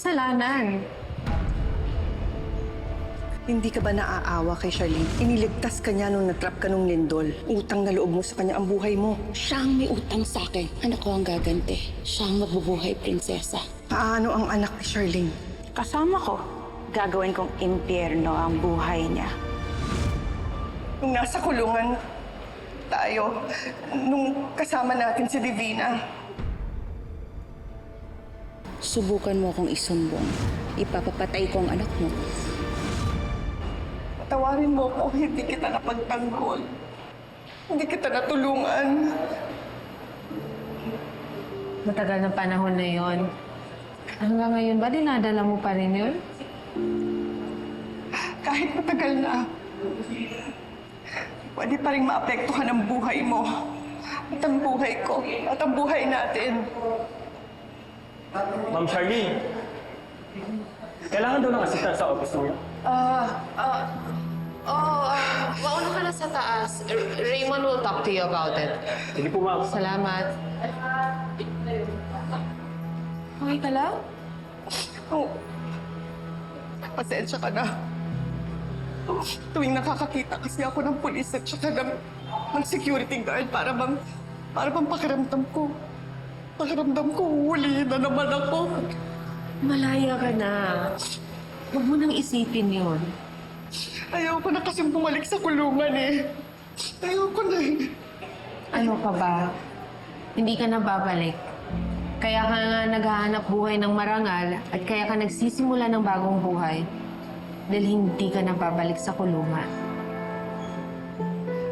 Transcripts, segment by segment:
kasalanan? Hindi ka ba naaawa kay Charlene? Iniligtas ka niya nung natrap ka nung lindol. Utang na loob mo sa kanya ang buhay mo. Siya ang may utang sa akin. Anak ko ang gaganti. Siya ang mabubuhay prinsesa. Paano ang anak ni Charlene? Kasama ko. Gagawin kong impyerno ang buhay niya. Nung nasa kulungan tayo, nung kasama natin si Divina, Subukan mo akong isumbong. Ipapapatay ko ang anak mo. patawarin mo ako, hindi kita napagtanggol. Hindi kita natulungan. Matagal na panahon na yon. Hanggang ngayon ba dinadala mo pa rin yun? Kahit matagal na, pwede pa rin maapektuhan ang buhay mo. At ang buhay ko. At ang buhay natin. Ma'am Charlene, kailangan daw ng assistant sa office niyo. Mauna ka na sa taas. Raymond will talk to you about it. Sige po, ma'am. Salamat. Okay ka lang? Oh, pasensya ka na. Tuwing nakakakita kasi ako ng pulis at saka ng security guard para bang pakiramdam ko. Pakiramdam ko, huli na naman ako. Malaya ka na. Huwag mo nang isipin yun. Ayoko na kasi bumalik sa kulungan eh. Ayoko na eh. Ano ka ba? Hindi ka na babalik. Kaya ka nga naghahanap buhay ng marangal at kaya ka nagsisimula ng bagong buhay. Dahil hindi ka na babalik sa kulungan.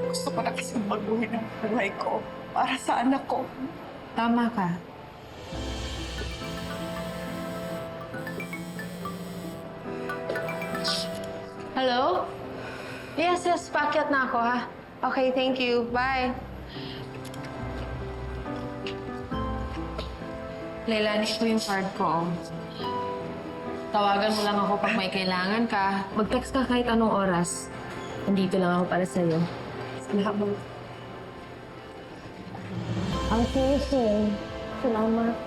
Gusto ko na kasi baguhin ang buhay ko para sa anak ko. Tama ka. Hello? Yes, pakyat na ako ha. Okay, thank you. Bye. Leilani, ito yung card ko. Tawagan mo lang ako pag may kailangan ka. Mag-text ka kahit anong oras. Nandito lang ako para sa'yo. Salamat. I'll see you soon. Salamat.